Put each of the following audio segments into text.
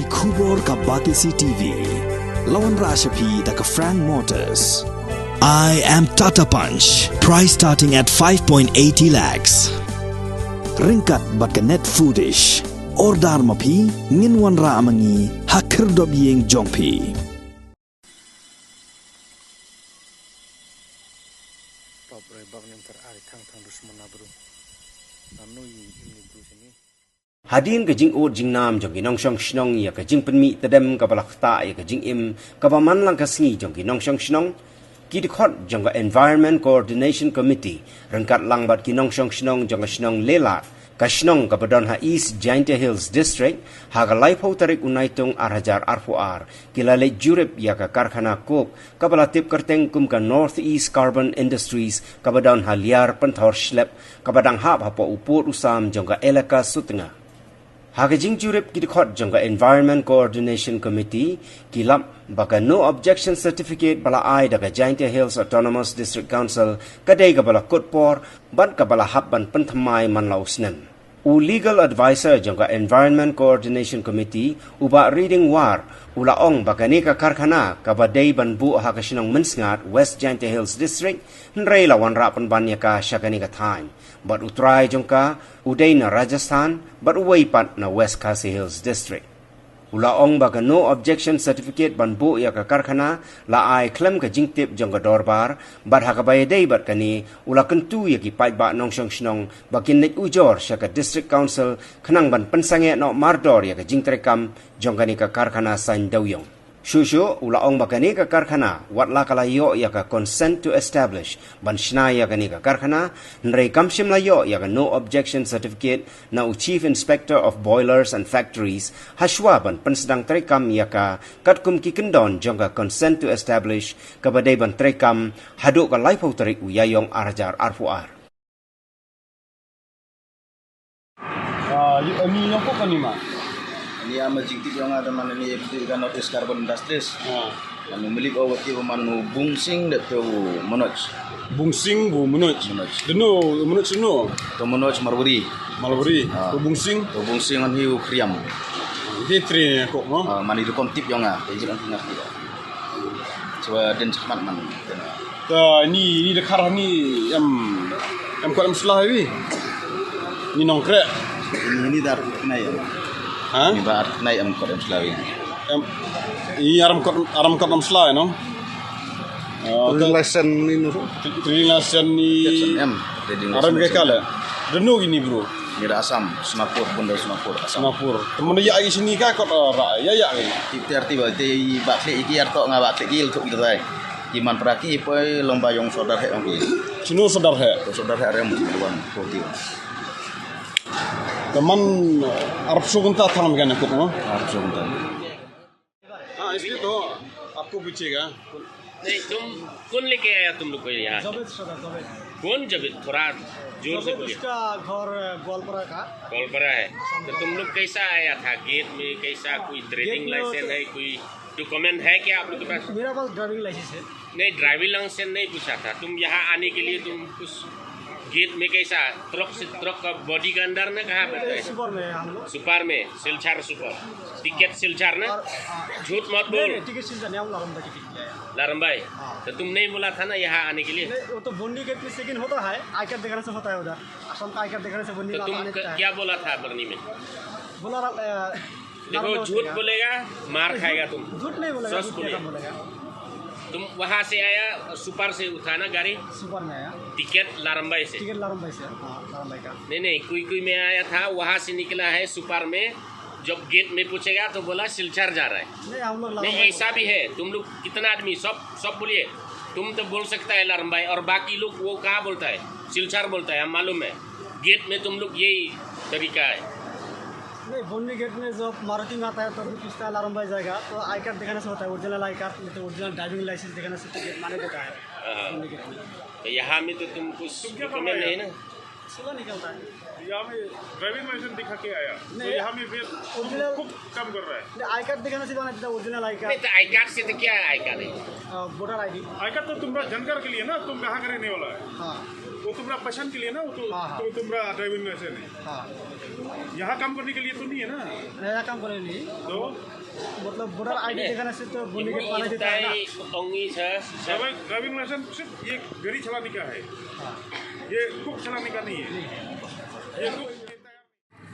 Kubor ka Batisi TV. Lawan Rashapi da ka Frank Motors. I am Tata Punch. Price starting at 5.80 lakhs. Ringkat bat ka net foodish. Ordar mapi nginwan ra amangi hakir dob yeng jongpi. Hadin ke jing ut jing nam jong ginong shong shnong ya ke jing penmi tedem ka balak ta ya ke jing im ka paman lang ka sngi jong ginong shong shnong ki de khot jong ka Environment Coordination Committee rangkat lang bat ginong shong shnong jong ka shnong lelat ka shnong ka badon ha East Giant Hills District ha ka laipo tarik unaitung arhajar arfuar kilale jurip ya ka karkhana kok ka balatip kerteng kum ka Northeast Carbon Industries ka badon ha liar penthor slep ka badang hap ha po uput usam jong ka elaka sutengah. Hakajing jurip kidikot jangka Environment Coordination Committee kilap baka no objection certificate bala ai daga Giant Hills Autonomous District Council kadai ka bala kutpor ban ka bala habban penthamai man lausnen. U legal advisor jangka Environment Coordination Committee uba reading war ulaong baka ni ka karkhana ka badai ban bu hakasinong mensngat West Giant Hills District nrei lawan rapan banya ka syakani ka time. But utrai jongka uday na Rajasthan but uway pat na West Khasi Hills District. Ulaong baga no objection certificate ban bu ya ka karkhana la ai klem ka jingtip jongka dorbar but hakabayaday bat kani ula kentu ya ki pait ba nong shong shnong bakin net ujor sya ka district council khanang ban pensange no mardor ya ka jingtrekam jongka ni ka karkhana sain dawyong. Shushu ulaong bakani ka karkhana watla kalayo ya ka consent to establish ban shna ya ka ni ka karkhana nrei kamshim layo ya ka no objection certificate na chief inspector of boilers and factories hashwa ban pensedang trekam ya ka katkum ki kendon jong ka consent to establish ka badai ban trekam haduk ka laipo tarik uyayong arjar arfuar. Ni yang kok kan ni mak? Ni ama jingtip yang ada mana ni kan Northeast Carbon Industries. Anu milik awak ki manu bungsing dat tu Manoj. Bungsing bu Manoj. Deno Manoj deno. Tu Manoj Marwari. Tu bungsing. Tu bungsing an hiu kriam. Dia train kok mo. Mani du kontip yang ah, ejek an tinggal dia. Coba den cepat man. Ni dekar ni em kuat meslah ni. Ni nongkrek. Ini dar kena ya. Ha? Ni ba naik am kodam Selawi. Ini aram kot meslah no. Lesen ni nu. Lesen ni. Aram ke kala. Deno gini bro. Ni da Asam, Semapur, Bunda Semapur, Asam. Semapur. Temen ya di sini ka kot ra ya ni. Tiap tiba ti bakli iki arto nga bakli ki untuk kita dai. Kiman peraki poi lomba yang saudara he ambil. Sino saudara he? Saudara he rem tuan poti. Teman Arab Sugunta थाम क्या नकुत में? Arab Sugunta. हाँ इसलिए तो आपको पूछेगा. नहीं तुम कौन लेके आया तुम लोग को यहाँ? कौन जब थोड़ा जोर से बोलिए. उसका घर गोलपरा का. गोलपरा है. तो तुम लोग कैसा आया था गेट में कैसा कोई ट्रेडिंग लाइसेंस है कोई डॉक्यूमेंट है क्या आप लोग के पास? मेरा पास ड्राइविंग लाइसेंस है. नहीं ड्राइविंग लाइसेंस नहीं पूछा था. तुम यहाँ आने के लिए तुम कुछ गेट में कैसा ट्रक का बॉडी का अंदर ना कहाँ पर है? सुपर में हम लोग. सुपर में सिलचार सुपर टिकट सिलचार ना झूठ मत बोल. टिकट सिलचार नहीं हम लारंबा टिकट लिया है. लारंबाई तो तुम नहीं बोला था ना यहाँ आने के लिए? नहीं वो तो बोंडी गेट में सेकंड होता है आई कार्ड दिखाने से होता है उधर. असम का आई कार्ड दिखाने से बोंडी तो तुम क्या बोला था बरनी में? बोला देखो झूठ बोलेगा मार खाएगा तुम. झूठ नहीं बोलेगा. सच बोलेगा. तुम वहाँ से आया सुपर से उठा ना गाड़ी? सुपर में आया. टिकट लारंबाई से? टिकट लारंबाई से. हाँ लारंबाई का. नहीं कोई में आया था वहाँ से निकला है सुपर में. जब गेट में पूछेगा तो बोला सिलचर जा रहा है. नहीं हम लोग नहीं ऐसा भी है. तुम लोग कितना आदमी सब बोलिए. तुम तो बोल सकता है लारंबाई और बाकी लोग वो कहाँ बोलता है? सिलचर बोलता है. हम मालूम है गेट में तुम लोग यही तरीका है. नहीं बोंडी गेट में जब मारुति में आता है तो पूछता है लारंबाई जाएगा तो आई कार्ड दिखाने से होता है. ओरिजिनल आई कार्ड नहीं तो ओरिजिनल ड्राइविंग लाइसेंस दिखाने से टिकट माने देता है. बोंडी गेट में तो यहाँ में तो तुम कुछ डॉक्यूमेंट नहीं ना. सुबह निकलता है. यहाँ में ड्राइविंग लाइसेंस दिखा के आया तो यहाँ में फिर कुक काम कर रहा है आई कार्ड दिखाना सिर्फ आना ओरिजिनल आई नहीं तो आई कार्ड से तो क्या आई कार्ड है card voter I D. I card तो तुम्हारा जानकार के लिए ना, तुम कहाँ का रहने वाला है, हाँ वो तुम्हारा पहचान के लिए ना, वो तो हाँ। तुम्हारा ड्राइविंग लाइसेंस है। हाँ यहाँ काम करने के लिए तो नहीं है ना, नया काम करने लिए तो मतलब वोटर आई डी दिखाने से तो बोली गेट पाना देता है ना। ongi sa ड्राइविंग लाइसेंस सिर्फ ये गाड़ी चलाने का है, ये कुक चलाने का नहीं है। ये cook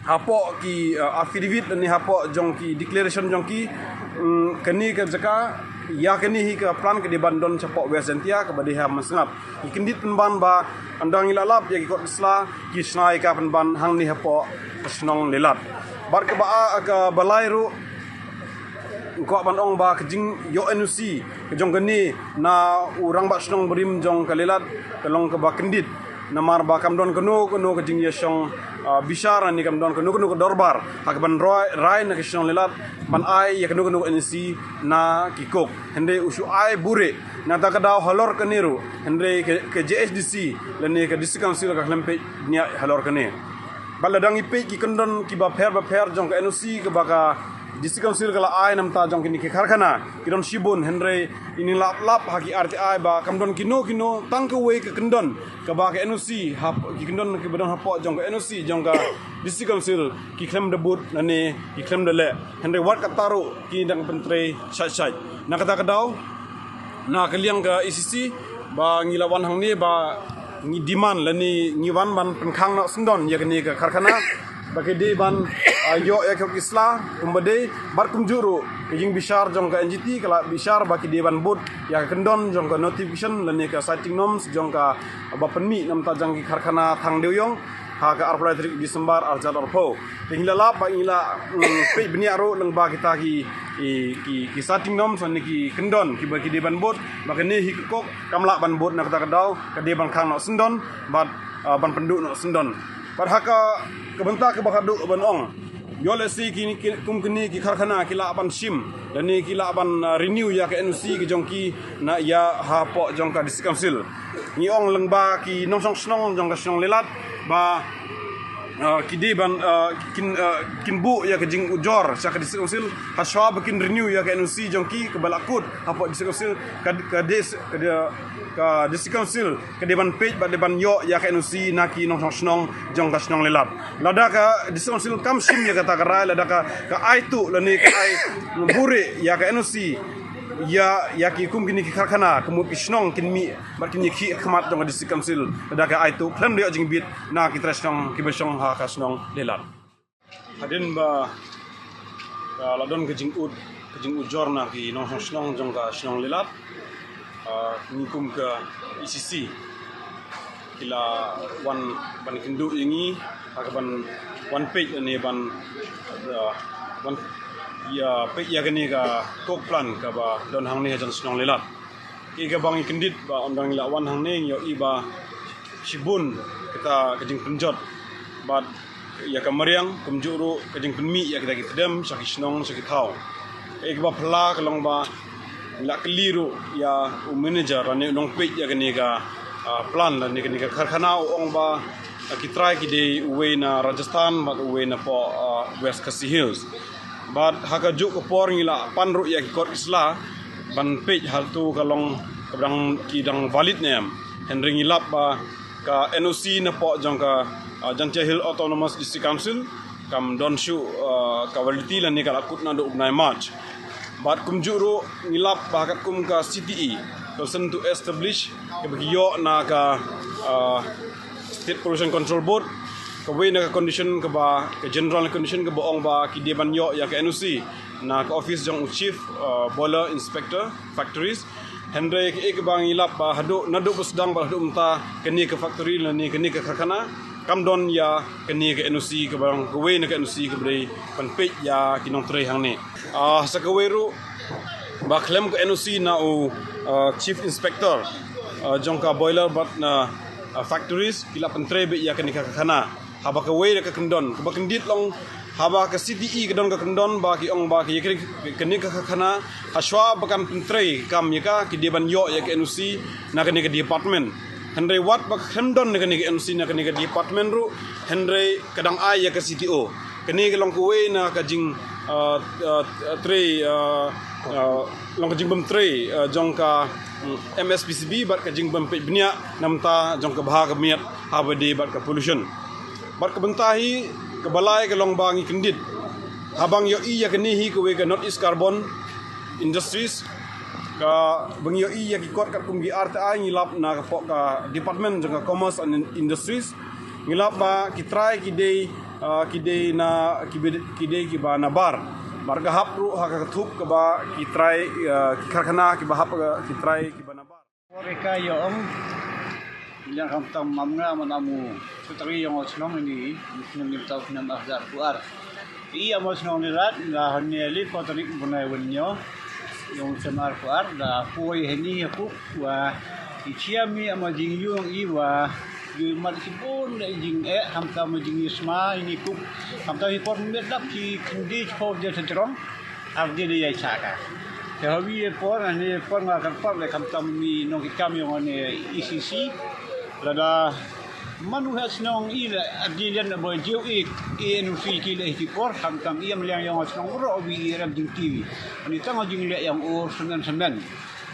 hapok ki affidavit ni hapok jong ki declaration jong ki keni ke jaka ya keni hi ke plan ke di bandon chapok wesentia ke badi ha masngap ikendit penban ba andang ilalap ya ki kot isla ki snai ka penban hang ni hapok snong lelat bar ke ba ke balai ru ko ban ong ba kejing yo NUC ke jong keni na urang ba snong berim jong ke lelat kelong ke ba kendit namar ba kamdon kenu kejing ya song bishara ni kamdon kenu ke dorbar hak ban rai na kishong lelat ban ai ya kenu NC na kikok hende usu ai bure na ta kadau halor keniru hende ke JSDC lene ke district council ka lempe nya halor kene baladang ipe ki kondon ki ba pher jong ke NC ke baka district council kala ai namta jong kini ke karkhana kidon shibun hendre ini lap haki RTI ba kamdon kino tang ke we ke kendon ke ba ke NOC hap ki kendon ke badon hapok jong ke NOC jong ka district council ki klem debut nane ki klem dele hendre wat kataru ki dang pentre syat na kata kadau na keliang ke ECC ba ngilawan hang ni ba ngi demand lani ngiwan ban penkhang nak sendon ya kini ke karkhana bagi di ban yo ekok isla umbade bar kumjuru jing bishar jong ka NGT kala bishar baki di ban bot ya kendon jong ka notification lani ka sighting norms jong ka bapenmi nam ta jang ki karkhana thang deuyong ha ka arpla trik Disember arjat arpo tingla la ba ila pe bniaro lang ba kita ki sighting norms lani ki kendon ki baki di ban bot baki ni hi kok kamla ban bot na kata kadau ka di ban khang no sendon bat ban penduk no sendon parhaka kebentak ke bakadu ban ong yole si kini kum kini ki karkhana kila ban sim dan ni kila ban renew ya ke NUC ki jongki na ya ha po jong ka district council ni ong lengba ki nongsong snong jong ka snong lelat ba kidi ban kin bu ya ke jing ujor sa ke district council haswa bikin renew ya ke NUC jongki ke balakut ha po district council ka district council ke deban page ba deban yo ya ke NUC na ki nongsong snong jong ka snong lelat lada ka district council kam sim ya kata karai lada ka ai tu lani ka ai bure ya ke NUC ya ki kum kini ki karkhana kemut ki snong kin mi bar kini ki khmat jong district council lada ka ai tu plan dia jing bit na ki trasnong ki besong ha ka snong lelat hadin ba ladon ke jing ujor na ki nongsong snong jong ka snong lelat nikum ke ECC kila ban kindu ini akaban one page ni ban ya page ya gani ka kok plan ka ba don hang ni jan snong lelat ki ka bang kindit ba ondang la wan hang ni yo i ba shibun kita kejing penjot ba ya kamariang kumjuru kejing penmi ya kita kitdem sakit snong sakit thau ek ba phla kalong ba la keliru ya manager ane nong page ya gani ka plan la ni ka karkhana ong ba ki try ki de uwe na Rajasthan but uwe na po West Khasi Hills but haka juk ko por ngila panru ya ki kot isla ban page hal tu kalong kadang ki dang valid nem henry ngilap ba ka NOC na po jong ka Jantia Hill Autonomous District Council kam don shu ka validity la ni kala kut na do 9 March bat kumjuru ngilap bakat kum ka CTE person to establish ke bagiyo na ka State Pollution Control Board ke we na ka condition ke ba ke general condition ke boong ba ki deban yo ya ke NOC na ka office jong chief boiler inspector factories hendre ke bang ngilap ba hadu nadu sedang ba hadu umta keni ke factory la ni keni ke karkhana kamdon ya keni ke NOC ke bang ke we na ke NOC ke bri panpej ya kinong tre hang ni sa kaweru ba claim ke NOC na chief inspector jongka boiler but na factories kila pentre be ya keni karkhana haba ke we ke kendon ke ba kendit long haba ke CTE ke don ke kendon ba ki ong ba ki keni karkhana haswa bakam pentre kam ya ka ki deban yo ya ke NOC na keni ke department Henry Watt bak Hemdon ne kani MC na kani department ru Henry kadang ai ya ke CTO kani ke long kuwe na ka jing tre long ka jing bam tre jong ka MSPCB bat ka jing bam pe bnia namta jong ka bah ka miat habadi bat ka pollution bat ka bentahi ke balai ke long bangi kendit habang yo iya kani hi kuwe ka North East Carbon Industries ka bangyo iya ki kot kat kumgi RTA ngilap na ka pok ka department jang commerce and industries ngilap ba ki try ki day na ki ba na bar ka hap ru ha ka thup ka ba ki try ki karkhana ki ba hap ki try ki ba na bar Mereka yang yang kamtam mamna manamu putri yang osnong ini mungkin tahu nama Azhar Kuar iya osnong nirat na haneli potrik bunai wenyo yung semar kuar da poi heni aku wa ichiami ama jing yung iwa yu mat sibon da jing hamta ma jing isma ini ku hamta hipor medap ki kendi po je setrong abdi dia chaka ya hawi por ani por nga kan por le hamta mi no ki kam yung ane ECC lada manu has nong ila adilan na boy jiu enu fi ki le hipor hamtam iam liang yang osnong ro bi ram jing TV ani tang jing le yang o semen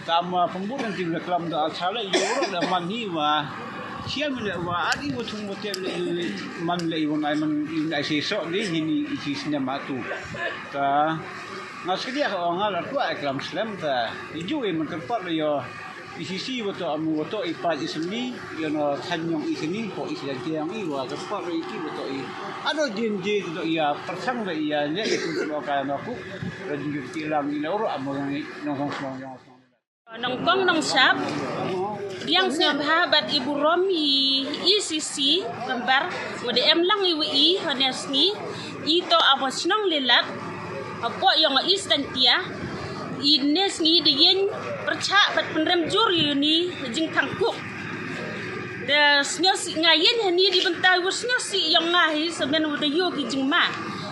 tama pembunuhan tim reklam da asala yoro da mani wa siam le wa adi wo tung motel man le won ai man ai se so ni ni isi sinema tu ta ngaskidia ko ngala tu reklam slam ta iju man kan par yo ICC betul amu betul ipat ismi yang tanyong isini ko isyan tiang iwa kapar iki betul i ano jinji betul ia persang da ia ne itu ka naku rajin tilang ina oro amu nong yang nongkong nong sap yang sahabat Ibu Romi ICC gambar WDM lang iwi hanesni ito apos nong lilat apo yang istantia ines ni diyen percak bat penrem juri ni jing tangkuk da snyosi ngayen hani di bentai snyosi yang ngahi seben wada yo ki jing ma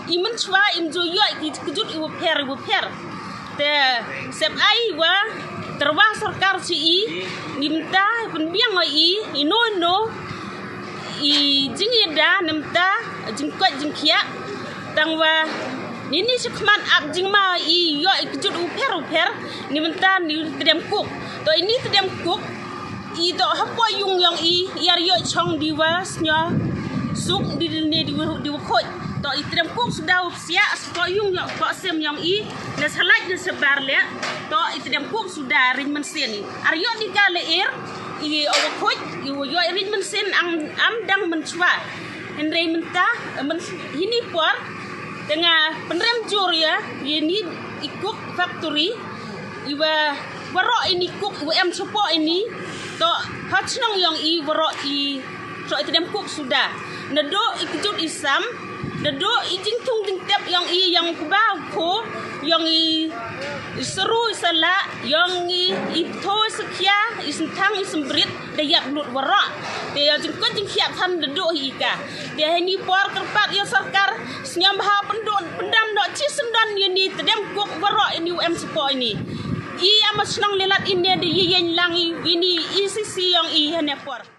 imen chwa im jo yo ki kejut iwo per da sep ai wa terwah sarkar ci nimta penbiang i ino i jing yeda nimta jing kwat jing kia tangwa Nini sekman ab jing ma i yo ikjut uper ni menta ni tedem kuk to ini tedem kuk i to hapo yung yang i yar yo chong diwas nya suk di khoj to i tedem kuk sudah sia to yung yo to sem yang i na salaj na sebar le to i tedem kuk sudah rin mensen ni ar yo di kale i over khoj i yo rin mensen am dang menchwa henry menta ini por dengan penrem jur ya ini ikut factory iwa warok ini kuk em support ini to hachnong yang i warok i so itu dem kuk sudah nado ikut isam nado ijing tung ding tep yang i yang kubau ko yang i seru sala yang i to sekia isentang isembrit dayak lut warok dia jengkot jeng siap tan nado ika dia ini por kerpat ya sarkar senyam ha pendam dok cisendan ini tedem kuk warok ini UM support ini i amas nang lelat ini di yen lang ini ICC yang i hanya por